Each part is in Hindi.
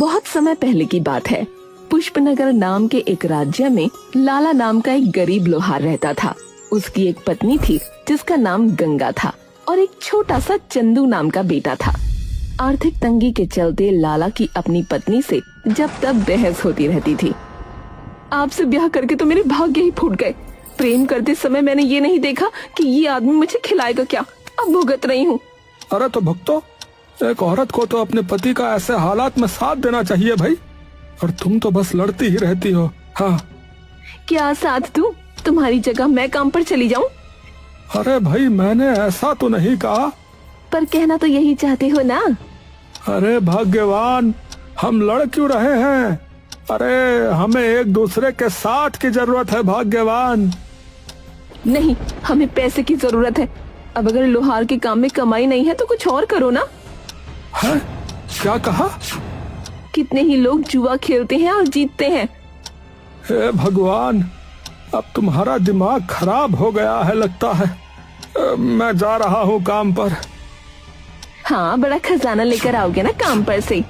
बहुत समय पहले की बात है। पुष्पनगर नाम के एक राज्य में लाला नाम का एक गरीब लोहार रहता था। उसकी एक पत्नी थी जिसका नाम गंगा था और एक छोटा सा चंदू नाम का बेटा था। आर्थिक तंगी के चलते लाला की अपनी पत्नी से जब तक बहस होती रहती थी। आपसे ब्याह करके तो मेरे भाग्य ही फूट गए। प्रेम करते समय मैंने ये नहीं देखा कि ये आदमी मुझे खिलाएगा क्या। अब भुगत रही हूँ। अरे तो भक्तो, एक औरत को तो अपने पति का ऐसे हालात में साथ देना चाहिए भाई, और तुम तो बस लड़ती ही रहती हो। हाँ, क्या साथ दूं? तुम्हारी जगह मैं काम पर चली जाऊं? अरे भाई मैंने ऐसा तो नहीं कहा। पर कहना तो यही चाहते हो ना। अरे भाग्यवान, हम लड़ क्यों रहे हैं? अरे हमें एक दूसरे के साथ की जरूरत है भाग्यवान। नहीं, हमें पैसे की जरूरत है। अब अगर लोहार के काम में कमाई नहीं है तो कुछ और करो ना। है? क्या कहा? कितने ही लोग जुआ खेलते हैं और जीतते हैं। हे भगवान, अब तुम्हारा दिमाग खराब हो गया है लगता है। मैं जा रहा हूँ काम पर। हाँ, बड़ा खजाना लेकर आओगे ना काम पर से।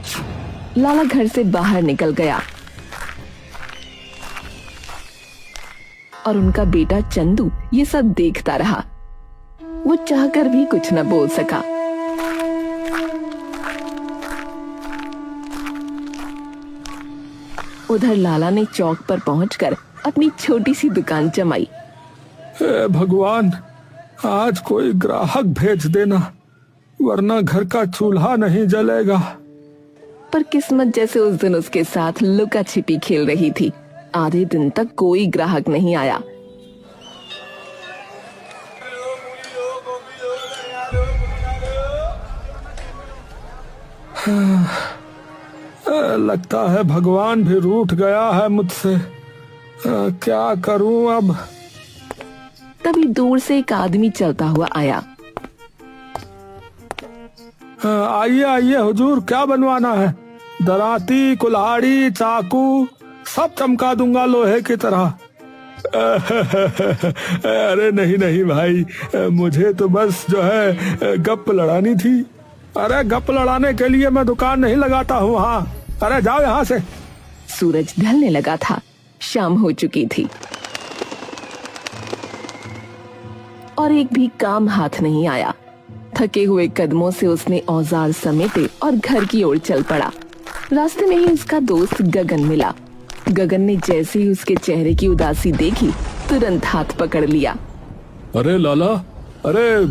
लाला घर से बाहर निकल गया और उनका बेटा चंदू ये सब देखता रहा। वो चाहकर भी कुछ न बोल सका। उधर लाला ने चौक पर पहुंचकर अपनी छोटी सी दुकान जमाई। हे भगवान, आज कोई ग्राहक भेज देना, वरना घर का चूल्हा नहीं जलेगा। पर किस्मत जैसे उस दिन उसके साथ लुका छिपी खेल रही थी। आधे दिन तक कोई ग्राहक नहीं आया। लगता है भगवान भी रूठ गया है मुझसे। क्या करूं अब? तभी दूर से एक आदमी चलता हुआ आया। आइए आइए हुजूर, क्या बनवाना है? दराती, कुल्हाड़ी, चाकू सब चमका दूंगा लोहे की तरह। अरे नहीं नहीं भाई, मुझे तो बस जो है गप लड़ानी थी। अरे गप लड़ाने के लिए मैं दुकान नहीं लगाता हूँ। हाँ, अरे जाओ यहाँ से। सूरज ढलने लगा था। शाम हो चुकी थी और एक भी काम हाथ नहीं आया। थके हुए कदमों से उसने औजार समेटे और घर की ओर चल पड़ा। रास्ते में ही उसका दोस्त गगन मिला। गगन ने जैसे ही उसके चेहरे की उदासी देखी, तुरंत हाथ पकड़ लिया। अरे लाला, अरे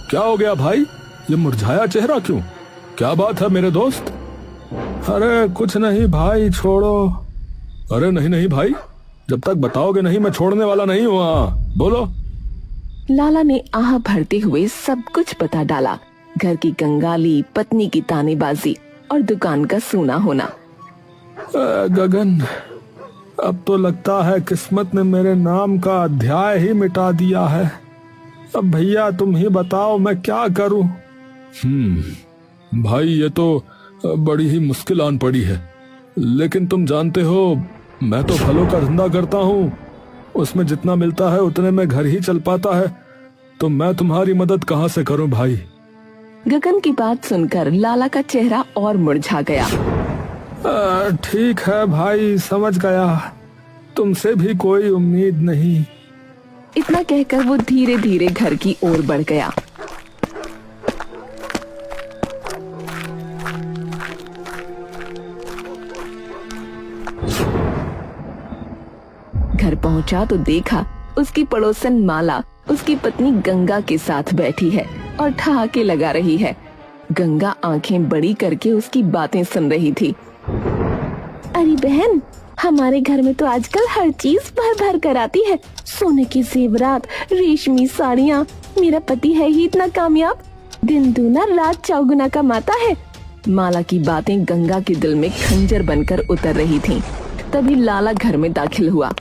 क्या हो गया भाई? ये मुरझाया चेहरा क्यों? क्या बात है मेरे दोस्त? अरे कुछ नहीं भाई, छोड़ो। अरे नहीं नहीं भाई, जब तक बताओगे नहीं मैं छोड़ने वाला नहीं हूँ। बोलो। लाला ने आह भरते हुए सब कुछ बता डाला। घर की कंगाली, पत्नी की तानेबाजी और दुकान का सूना होना। गगन, अब तो लगता है किस्मत ने मेरे नाम का अध्याय ही मिटा दिया है। अब भैया तुम ही बताओ मैं क्या करूं? भाई ये तो बड़ी ही मुश्किल आन पड़ी है, लेकिन तुम जानते हो मैं तो फलों का धंधा करता हूँ। उसमें जितना मिलता है उतने में घर ही चल पाता है, तो मैं तुम्हारी मदद कहाँ से करूं भाई? गगन की बात सुनकर लाला का चेहरा और मुरझा गया। ठीक है भाई, समझ गया। तुमसे भी कोई उम्मीद नहीं। इतना कहकर वो धीरे धीरे घर की ओर बढ़ गया। घर पहुंचा तो देखा उसकी पड़ोसन माला उसकी पत्नी गंगा के साथ बैठी है और ठहाके लगा रही है। गंगा आंखें बड़ी करके उसकी बातें सुन रही थी। अरे बहन, हमारे घर में तो आजकल हर चीज भर भर कर आती है। सोने के जेवरात, रेशमी साड़ियाँ। मेरा पति है ही इतना कामयाब, दिन दूना रात चौगुना कमाता है। माला की बातें गंगा के दिल में खंजर बनकर उतर रही थीं। तभी लाला घर में दाखिल हुआ।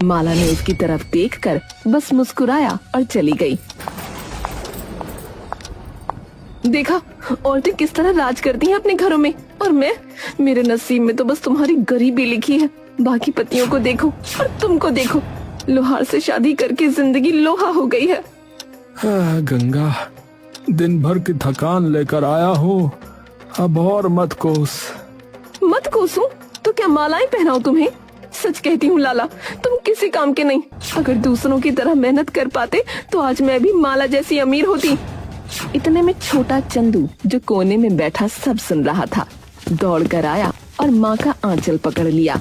माला ने उसकी तरफ देखकर बस मुस्कुराया और चली गई। देखा, औरतें किस तरह राज करती हैं अपने घरों में, और मेरे नसीब में तो बस तुम्हारी गरीबी लिखी है। बाकी पतियों को देखो और तुमको देखो, लोहार से शादी करके जिंदगी लोहा हो गई है। गंगा, दिन भर की थकान लेकर आया हूँ, अब और मत कोस। मत कोसूं तो क्या मालाएं पहनाऊं तुम्हें? सच कहती हूँ लाला, तुम किसी काम के नहीं। अगर दूसरों की तरह मेहनत कर पाते तो आज मैं भी माला जैसी अमीर होती। इतने में छोटा चंदू जो कोने में बैठा सब सुन रहा था, दौड़ कर आया और माँ का आंचल पकड़ लिया।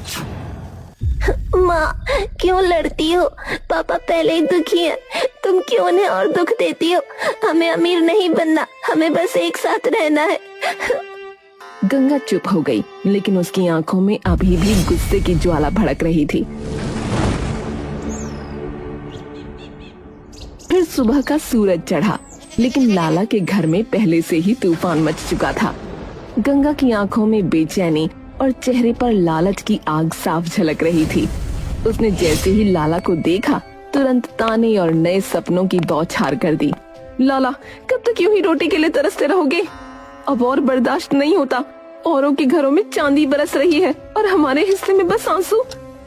माँ, क्यों लड़ती हो? पापा पहले ही दुखी है, तुम क्यों उन्हें और दुख देती हो? हमें अमीर नहीं बनना, हमें बस एक साथ रहना है। गंगा चुप हो गई, लेकिन उसकी आंखों में अभी भी गुस्से की ज्वाला भड़क रही थी। फिर सुबह का सूरज चढ़ा, लेकिन लाला के घर में पहले से ही तूफान मच चुका था। गंगा की आंखों में बेचैनी और चेहरे पर लालच की आग साफ झलक रही थी। उसने जैसे ही लाला को देखा, तुरंत ताने और नए सपनों की बौछार कर दी। लाला, कब तक यूं ही रोटी के लिए तरसते रहोगे? अब और बर्दाश्त नहीं होता। औरों के घरों में चांदी बरस रही है और हमारे हिस्से में बस आंसू।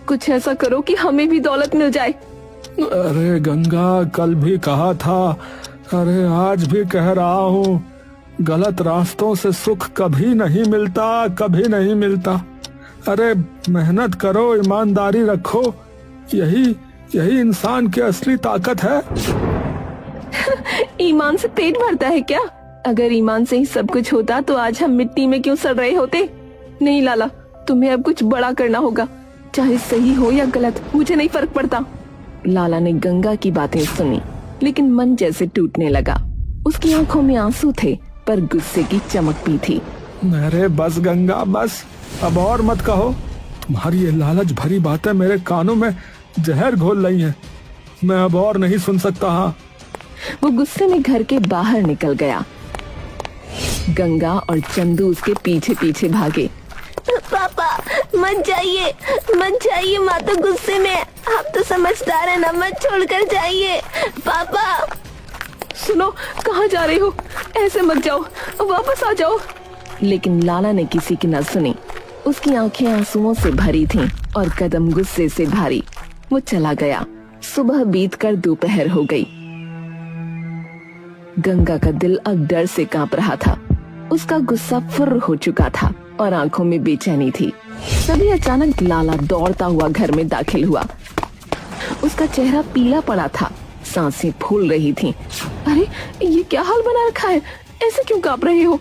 कुछ ऐसा करो कि हमें भी दौलत मिल जाए। अरे गंगा, कल भी कहा था, अरे आज भी कह रहा हूँ, गलत रास्तों से सुख कभी नहीं मिलता, कभी नहीं मिलता। अरे मेहनत करो, ईमानदारी रखो, यही इंसान की असली ताकत है। ईमान से पेट भरता है क्या? अगर ईमान से ही सब कुछ होता तो आज हम मिट्टी में क्यों सड़ रहे होते? नहीं लाला, तुम्हें अब कुछ बड़ा करना होगा, चाहे सही हो या गलत, मुझे नहीं फर्क पड़ता। लाला ने गंगा की बातें सुनी, लेकिन मन जैसे टूटने लगा। उसकी आंखों में आंसू थे, पर गुस्से की चमक भी थी। अरे बस गंगा, बस, अब और मत कहो। तुम्हारी ये लालच भरी बातें मेरे कानों में जहर घोल रही हैं। मैं अब और नहीं सुन सकता। हाँ। वो गुस्से में घर के बाहर निकल गया। गंगा और चंदू उसके पीछे पीछे भागे। पापा मत जाइए, मत जाइए, माँ तो गुस्से में है। आप तो समझदार है ना, मत छोड़कर जाइए। पापा सुनो, कहाँ जा रहे हो? ऐसे मत जाओ, वापस आ जाओ। लेकिन लाला ने किसी की न सुनी। उसकी आंखें आंसुओं से भरी थीं और कदम गुस्से से भारी। वो चला गया। सुबह बीतकर दोपहर हो गई। गंगा का दिल अब डर से कांप रहा था। उसका गुस्सा फुर्र हो चुका था और आंखों में बेचैनी थी। तभी अचानक लाला दौड़ता हुआ घर में दाखिल हुआ। उसका चेहरा पीला पड़ा था, सांसें फूल रही थीं। अरे ये क्या हाल बना रखा है? ऐसे क्यों कांप रहे हो?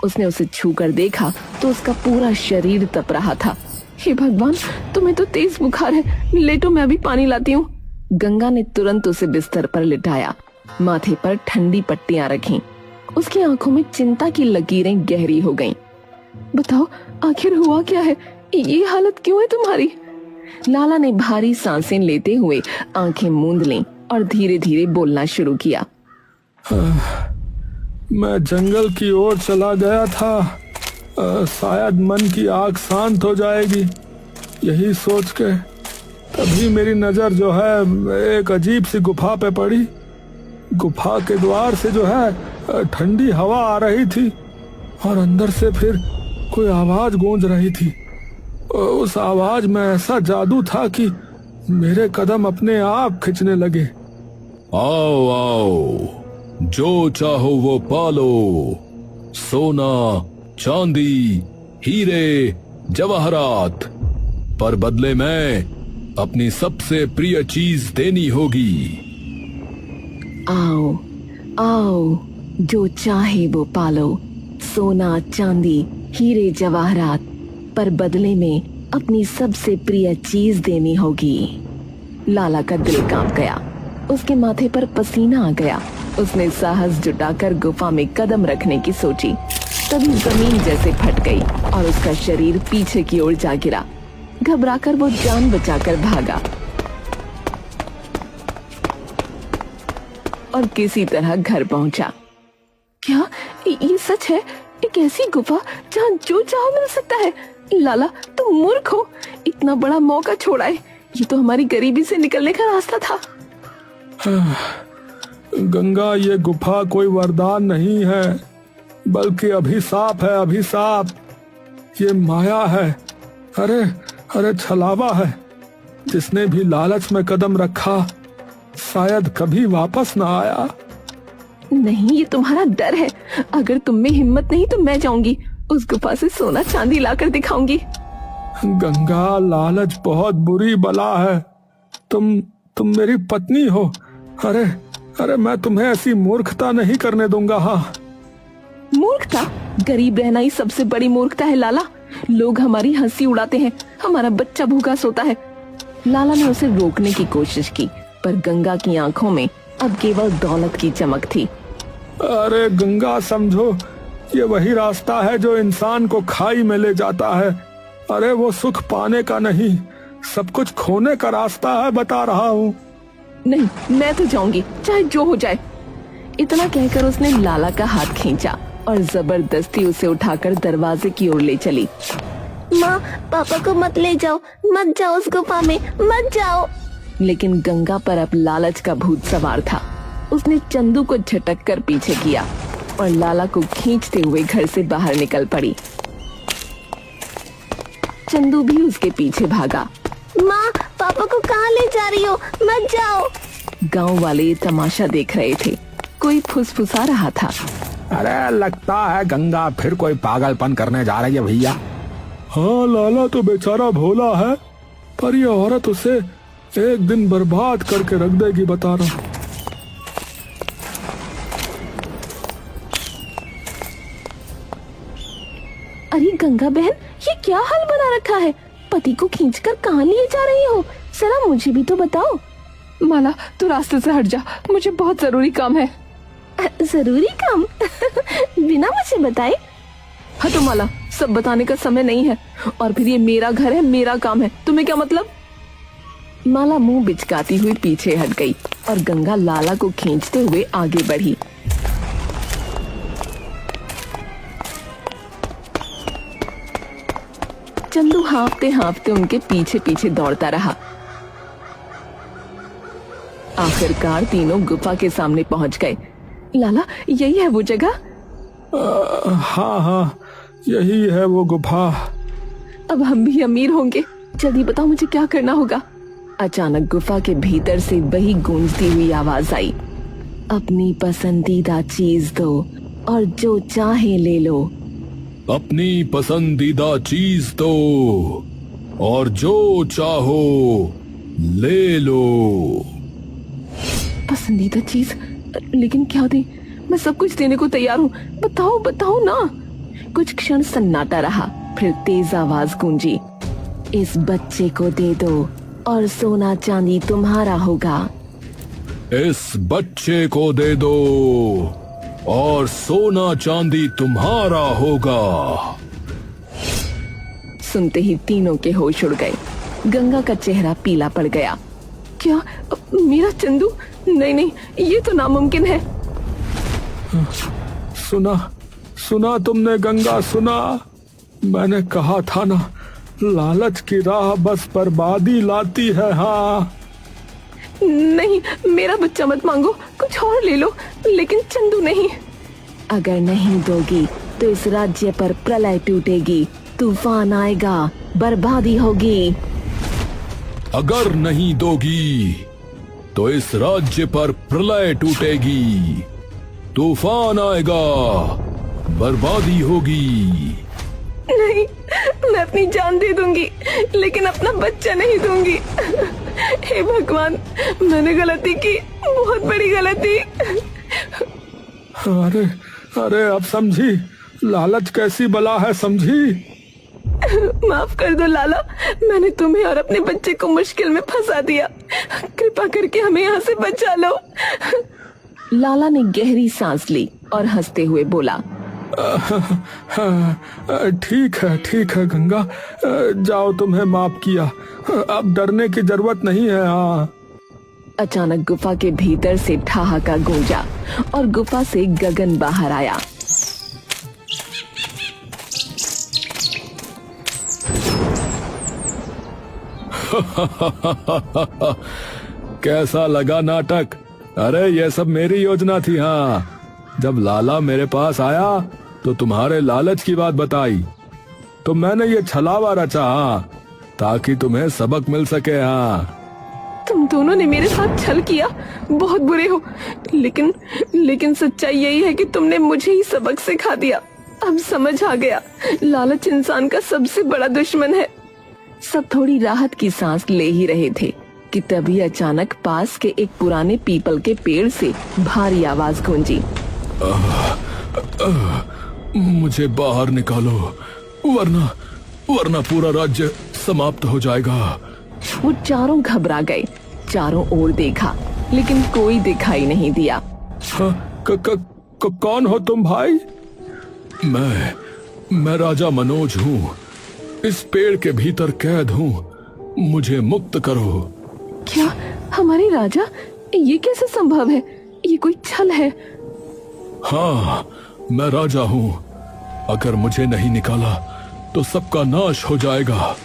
उसने उसे छू कर देखा तो उसका पूरा शरीर तप रहा था। हे भगवान, तुम्हें तो तेज बुखार है, लेटो, मैं अभी पानी लाती हूँ। गंगा ने तुरंत उसे बिस्तर पर लिटाया, माथे पर ठंडी पट्टियां रखीं। उसकी आंखों में चिंता की लकीरें गहरी हो गईं। बताओ, आखिर हुआ क्या है? ये हालत क्यों है तुम्हारी? लाला ने भारी सांसें लेते हुए आंखें मूंद लीं और धीरे धीरे बोलना शुरू किया। मैं जंगल की ओर चला गया था। शायद मन की आग शांत हो जाएगी, यही सोच के तभी मेरी नजर जो है एक अजीब सी गुफा पे पड़ी। गुफा के द्वार से जो है ठंडी हवा आ रही थी और अंदर से फिर कोई आवाज गूंज रही थी। उस आवाज में ऐसा जादू था कि मेरे कदम अपने आप खिंचने लगे। आओ आओ, जो चाहो वो पालो, सोना, चांदी, हीरे, जवाहरात, पर बदले में अपनी सबसे प्रिय चीज देनी होगी। आओ आओ, जो चाहे वो पालो, सोना, चांदी, हीरे, जवाहरात, पर बदले में अपनी सबसे प्रिय चीज देनी होगी। लाला का दिल कांप गया, उसके माथे पर पसीना आ गया। उसने साहस जुटाकर गुफा में कदम रखने की सोची। तभी जमीन जैसे फट गई और उसका शरीर पीछे की ओर जा गिरा। घबराकर वो जान बचाकर भागा और किसी तरह घर पहुंचा। क्या ये सच है? एक ऐसी गुफा जहाँ जो चाहो मिल सकता है? लाला, तुम मूर्ख हो, इतना बड़ा मौका छोड़ा है। ये तो हमारी गरीबी से निकलने का रास्ता था। गंगा, ये गुफा कोई वरदान नहीं है, बल्कि अभिशाप है, अभिशाप। ये माया है, अरे छलावा है। जिसने भी लालच में कदम रखा शायद कभी वापस ना आया। नहीं, ये तुम्हारा डर है। अगर तुम में हिम्मत नहीं तो मैं जाऊंगी। उस गुफा से सोना चांदी लाकर दिखाऊंगी। गंगा, लालच बहुत बुरी बला है। तुम मेरी पत्नी हो। अरे अरे मैं तुम्हें ऐसी मूर्खता नहीं करने दूंगा। हाँ, मूर्खता? गरीब रहना ही सबसे बड़ी मूर्खता है लाला। लोग हमारी हंसी उड़ाते हैं, हमारा बच्चा भूखा सोता है। लाला ने उसे रोकने की कोशिश की, पर गंगा की आंखों में अब केवल दौलत की चमक थी। अरे गंगा, समझो ये वही रास्ता है जो इंसान को खाई में ले जाता है। अरे वो सुख पाने का नहीं, सब कुछ खोने का रास्ता है, बता रहा हूँ। नहीं, मैं तो जाऊंगी, चाहे जो हो जाए। इतना कहकर उसने लाला का हाथ खींचा और जबरदस्ती उसे उठाकर दरवाजे की ओर ले चली। माँ, पापा को मत ले जाओ, मत जाओ उस गुफा में, मत जाओ। लेकिन गंगा पर अब लालच का भूत सवार था। उसने चंदू को झटक कर पीछे किया और लाला को खींचते हुए घर से बाहर निकल पड़ी। चंदू भी उसके पीछे भागा। माँ, पापा को कहाँ ले जा रही हो? मत जाओ। गांव वाले ये तमाशा देख रहे थे। कोई फुसफुसा रहा था। अरे लगता है गंगा फिर कोई पागलपन करने जा रही है भैया। हाँ, लाला तो बेचारा भोला है, पर ये औरत उसे एक दिन बर्बाद करके रख देगी, बता रहा हूं। अरे गंगा बहन, ये क्या हाल बना रखा है? पति को खींचकर कहाँ लिए जा रही हो? जरा मुझे भी तो बताओ। माला, तू रास्ते से हट जा, मुझे बहुत जरूरी काम है। जरूरी काम? बिना मुझे बताए? हटो माला, सब बताने का समय नहीं है। और फिर ये मेरा घर है, मेरा काम है, तुम्हें क्या मतलब? माला मुंह बिचकाती हुई पीछे हट गई और गंगा लाला को खींचते हुए आगे बढ़ी। चंदू हाँफते हाँफते उनके पीछे पीछे दौड़ता रहा। आखिरकार तीनों गुफा के सामने पहुंच गए। लाला, यही है वो जगह? हाँ हाँ, यही है वो गुफा। अब हम भी अमीर होंगे। जल्दी बताओ, मुझे क्या करना होगा? अचानक गुफा के भीतर से वही गूंजती हुई आवाज आई। अपनी पसंदीदा चीज दो और जो चाहे ले लो। अपनी पसंदीदा चीज दो और जो चाहो ले लो। पसंदीदा चीज? लेकिन क्या दे? मैं सब कुछ देने को तैयार हूँ, बताओ बताओ ना। कुछ क्षण सन्नाटा रहा, फिर तेज आवाज गूंजी। इस बच्चे को दे दो और सोना चांदी तुम्हारा होगा। इस बच्चे को दे दो और सोना चांदी तुम्हारा होगा। सुनते ही तीनों के होश उड़ गए। गंगा का चेहरा पीला पड़ गया। क्या मेरा चंदू? नहीं नहीं, ये तो नामुमकिन है। सुना तुमने गंगा, सुना? मैंने कहा था ना, लालच की राह बस बर्बादी लाती है। हाँ, नहीं, मेरा बच्चा मत मांगो, कुछ और ले लो, लेकिन चंदू नहीं। अगर नहीं दोगी तो इस राज्य पर प्रलय टूटेगी, तूफान आएगा, बर्बादी होगी। अगर नहीं दोगी तो इस राज्य पर प्रलय टूटेगी, तूफान आएगा, बर्बादी होगी। नहीं, मैं अपनी जान दे दूंगी, लेकिन अपना बच्चा नहीं दूंगी। हे भगवान, मैंने गलती की, बहुत बड़ी गलती। अरे अरे, अब समझी लालच कैसी बला है, समझी? माफ कर दो लाला, मैंने तुम्हें और अपने बच्चे को मुश्किल में फंसा दिया। कृपा करके हमें यहाँ से बचा लो। लाला ने गहरी सांस ली और हंसते हुए बोला, ठीक है गंगा, जाओ, तुम्हें माफ किया, अब डरने की जरूरत नहीं है। हाँ। अचानक गुफा के भीतर से ठहाका गूंजा और गुफा से गगन बाहर आया। कैसा लगा नाटक? अरे ये सब मेरी योजना थी। हाँ, जब लाला मेरे पास आया तो तुम्हारे लालच की बात बताई, तो मैंने ये छलावा रचा, हाँ, ताकि तुम्हें सबक मिल सके। हाँ, तुम दोनों ने मेरे साथ छल किया, बहुत बुरे हो, लेकिन सच्चाई यही है कि तुमने मुझे ही सबक सिखा दिया। अब समझ आ गया, लालच इंसान का सबसे बड़ा दुश्मन है। सब थोड़ी राहत की सांस ले ही रहे थे कि तभी अचानक पास के एक पुराने पीपल के पेड़ से भारी आवाज गूंजी। मुझे बाहर निकालो, वरना पूरा राज्य समाप्त हो जाएगा। वो चारों घबरा गए, चारों ओर देखा लेकिन कोई दिखाई नहीं दिया। कौन हो तुम भाई? मैं राजा मनोज हूँ, इस पेड़ के भीतर कैद हूँ, मुझे मुक्त करो। क्या हमारे राजा? ये कैसे संभव है? ये कोई छल है। हाँ, मैं राजा हूँ, अगर मुझे नहीं निकाला तो सबका नाश हो जाएगा।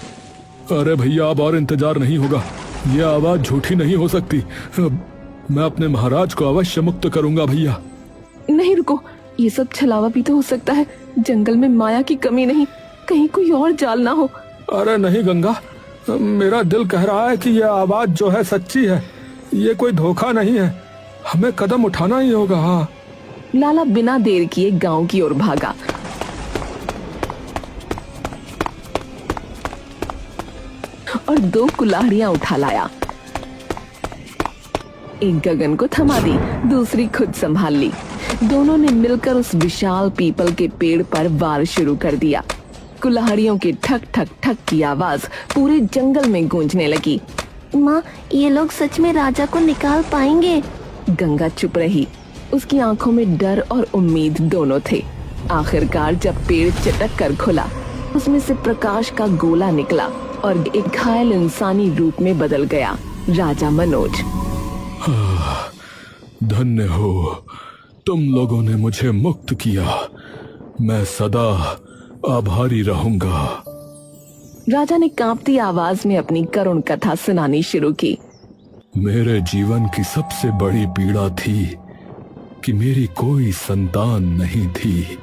अरे भैया, अब और इंतजार नहीं होगा, ये आवाज झूठी नहीं हो सकती। मैं अपने महाराज को अवश्य मुक्त करूंगा भैया। नहीं रुको, ये सब छलावा भी तो हो सकता है। जंगल में माया की कमी नहीं, कहीं कोई और जाल ना हो। अरे नहीं गंगा, मेरा दिल कह रहा है कि यह आवाज जो है सच्ची है, ये कोई धोखा नहीं है, हमें कदम उठाना ही होगा। हाँ। लाला बिना देर किए गांव की ओर भागा। और 2 कुल्हाड़ियां उठा लाया। एक गगन को थमा दी, दूसरी खुद संभाल ली। दोनों ने मिलकर उस विशाल पीपल के पेड़ पर वार शुरू कर दिया। कुल्हाड़ियों के ठक ठक ठक की आवाज पूरे जंगल में गूंजने लगी। माँ, ये लोग सच में राजा को निकाल पाएंगे? गंगा चुप रही, उसकी आंखों में डर और उम्मीद दोनों थे। आखिरकार जब पेड़ चटक कर खुला, उसमें से प्रकाश का गोला निकला और एक घायल इंसानी रूप में बदल गया। राजा मनोज। धन्य हो, तुम लोगों ने मुझे मुक्त किया, मैं सदा आभारी रहूंगा। राजा ने कांपती आवाज में अपनी करुण कथा सुनानी शुरू की। मेरे जीवन की सबसे बड़ी पीड़ा थी कि मेरी कोई संतान नहीं थी।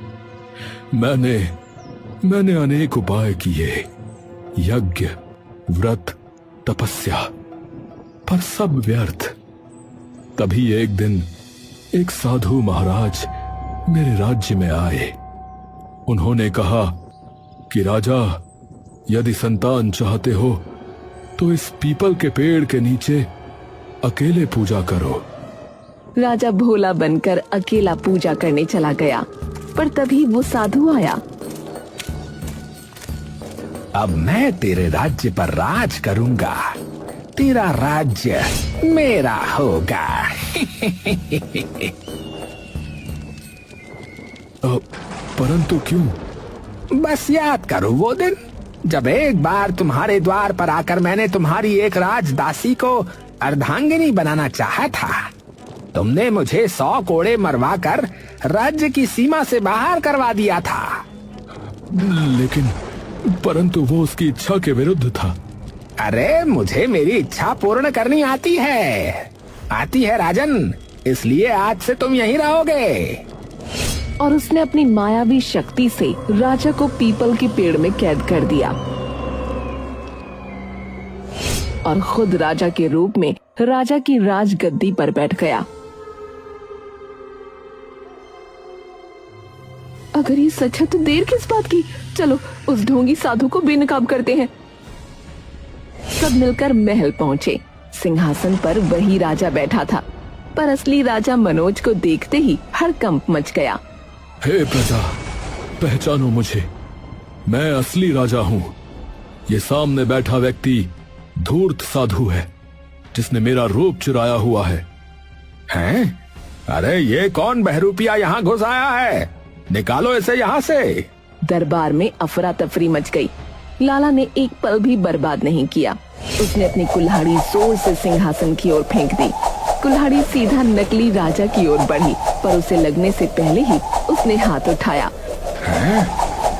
मैंने अनेक उपाय किए, यज्ञ, व्रत, तपस्या, पर सब व्यर्थ। तभी एक दिन एक साधु महाराज मेरे राज्य में आए। उन्होंने कहा कि राजा, यदि संतान चाहते हो तो इस पीपल के पेड़ के नीचे अकेले पूजा करो। राजा भोला बनकर अकेला पूजा करने चला गया, पर तभी वो साधु आया। अब मैं तेरे राज्य पर राज करूंगा, तेरा राज्य मेरा होगा। परंतु क्यों? बस याद करो वो दिन जब एक बार तुम्हारे द्वार पर आकर मैंने तुम्हारी एक राजदासी को अर्धांगिनी बनाना चाहा था। तुमने मुझे 100 कोड़े मरवा कर राज्य की सीमा से बाहर करवा दिया था। लेकिन परंतु वो उसकी इच्छा के विरुद्ध था। अरे मुझे मेरी इच्छा पूर्ण करनी आती है राजन, इसलिए आज से तुम यहीं रहोगे। और उसने अपनी मायावी शक्ति से राजा को पीपल के पेड़ में कैद कर दिया और खुद राजा के रूप में राजा की राजगद्दी पर बैठ गया। अगर ये सच है तो देर किस बात की? चलो उस ढोंगी साधु को बेनकाब करते हैं। सब मिलकर महल पहुंचे। सिंहासन पर वही राजा बैठा था, पर असली राजा मनोज को देखते ही हड़कंप मच गया। हे प्रजा, पहचानो मुझे, मैं असली राजा हूँ। ये सामने बैठा व्यक्ति धूर्त साधु है, जिसने मेरा रूप चुराया हुआ है। हैं? अरे ये कौन बहरूपिया यहाँ घुस आया है? निकालो इसे यहाँ से। दरबार में अफरा तफरी मच गई। लाला ने एक पल भी बर्बाद नहीं किया। उसने अपनी कुल्हाड़ी जोर से सिंहासन की ओर फेंक दी। कुल्हाड़ी सीधा नकली राजा की ओर बढ़ी, पर उसे लगने से पहले ही उसने हाथ उठाया।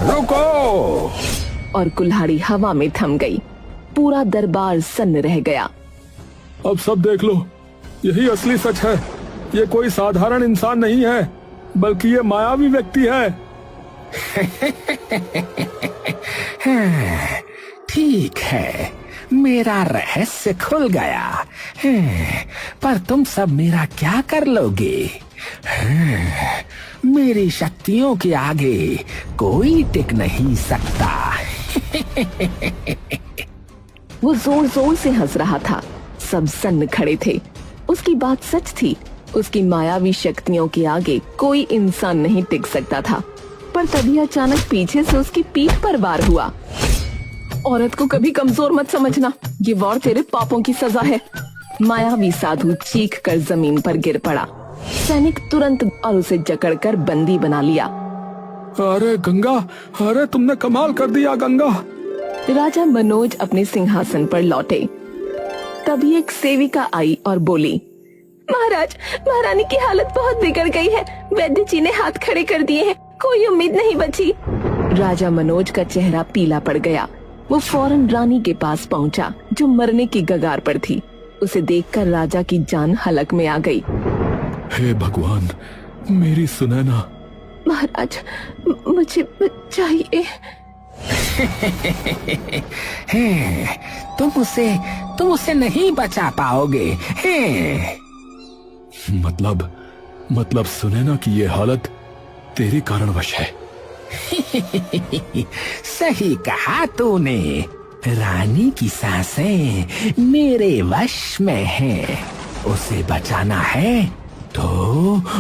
रुको! और कुल्हाड़ी हवा में थम गई। पूरा दरबार सन्न रह गया। अब सब देख लो, यही असली सच है। ये कोई साधारण इंसान नहीं है, बल्कि ये मायावी व्यक्ति है। ठीक है, मेरा रहस्य खुल गया। पर तुम सब मेरा क्या कर लोगे? मेरी शक्तियों के आगे कोई टिक नहीं सकता। वो जोर जोर से हंस रहा था। सब सन्न खड़े थे। उसकी बात सच थी। उसकी मायावी शक्तियों के आगे कोई इंसान नहीं टिक सकता था। पर तभी अचानक पीछे से उसकी पीठ पर वार हुआ। औरत को कभी कमजोर मत समझना, ये वार तेरे पापों की सजा है। मायावी साधु चीख कर जमीन पर गिर पड़ा। सैनिक तुरंत और उसे जकड़कर बंदी बना लिया। अरे गंगा, अरे तुमने कमाल कर दिया गंगा। राजा मनोज अपने सिंहासन पर लौटे। तभी एक सेविका आई और बोली, महाराज, महारानी की हालत बहुत बिगड़ गई है। वैद्य जी ने हाथ खड़े कर दिए हैं, कोई उम्मीद नहीं बची। राजा मनोज का चेहरा पीला पड़ गया। वो फौरन रानी के पास पहुंचा, जो मरने की कगार पर थी। उसे देखकर राजा की जान हलक में आ गई। हे भगवान, मेरी सुनैना। महाराज, मुझे चाहिए। तुम उसे नहीं बचा पाओगे। मतलब सुनैना की ये हालत तेरे कारणवश है। सही कहा तूने। रानी की सांसें मेरे वश में हैं। उसे बचाना है तो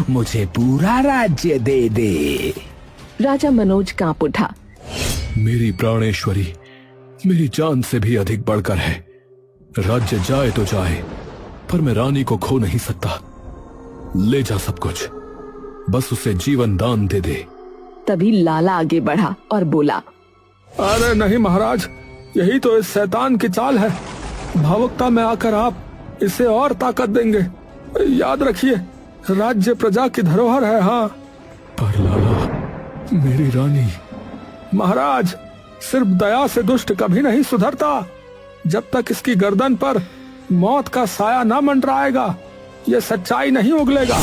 मुझे पूरा राज्य दे दे। राजा मनोज कांप उठा। मेरी प्राणेश्वरी मेरी जान से भी अधिक बढ़कर है। राज्य जाए तो जाए, पर मैं रानी को खो नहीं सकता। ले जा सब कुछ, बस उसे जीवन दान दे दे। तभी लाला आगे बढ़ा और बोला, अरे नहीं महाराज, यही तो इस शैतान की चाल है। भावुकता में आकर आप इसे और ताकत देंगे। याद रखिए, राज्य प्रजा की धरोहर है। हाँ, पर लाला, मेरी रानी। महाराज, सिर्फ दया से दुष्ट कभी नहीं सुधरता। जब तक इसकी गर्दन पर मौत का साया न मंडराएगा, ये सच्चाई नहीं उगलेगा।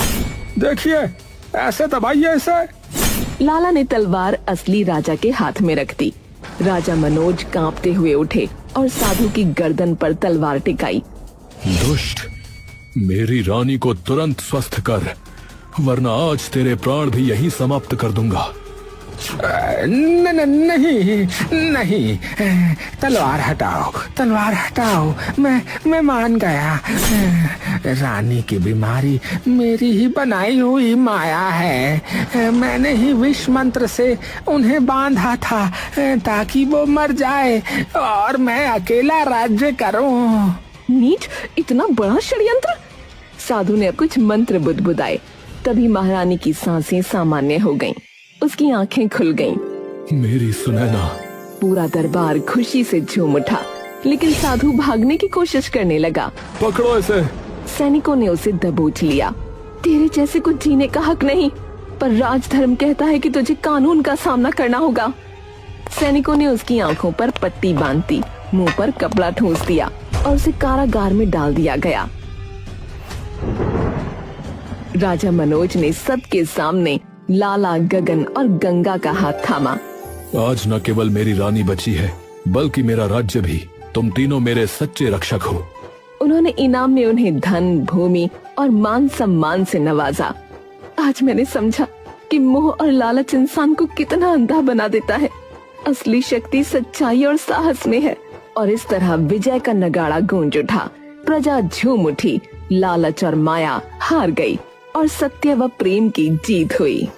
देखिए, ऐसे दबाइए इसे। लाला ने तलवार असली राजा के हाथ में रख दी। राजा मनोज कांपते हुए उठे और साधु की गर्दन पर तलवार टिकाई। दुष्ट, मेरी रानी को तुरंत स्वस्थ कर, वरना आज तेरे प्राण भी यहीं समाप्त कर दूंगा। नहीं, तलवार हटाओ। मैं मान गया। रानी की बीमारी मेरी ही बनाई हुई माया है। मैंने ही विष मंत्र से उन्हें बांधा था ताकि वो मर जाए और मैं अकेला राज्य करूं। नीच, इतना बड़ा षड्यंत्र। साधु ने कुछ मंत्र बुदबुदाए। तभी महारानी की सांसें सामान्य हो गईं। उसकी आंखें खुल गईं। मेरी सुनैना। पूरा दरबार खुशी से झूम उठा, लेकिन साधु भागने की कोशिश करने लगा। पकड़ो इसे। सैनिकों ने उसे दबोच लिया। तेरे जैसे को जीने का हक नहीं, पर राजधर्म कहता है कि तुझे कानून का सामना करना होगा। सैनिकों ने उसकी आंखों पर पट्टी बांध दी, मुंह पर कपड़ा ठूंस दिया और उसे कारागार में डाल दिया गया। राजा मनोज ने सबके सामने लाला, गगन और गंगा का हाथ थामा। आज न केवल मेरी रानी बची है, बल्कि मेरा राज्य भी। तुम तीनों मेरे सच्चे रक्षक हो। उन्होंने इनाम में उन्हें धन, भूमि और मान सम्मान से नवाजा। आज मैंने समझा कि मोह और लालच इंसान को कितना अंधा बना देता है। असली शक्ति सच्चाई और साहस में है। और इस तरह विजय का नगाड़ा गूंज उठा। प्रजा झूम उठी। लालच और माया हार गई और सत्य व प्रेम की जीत हुई।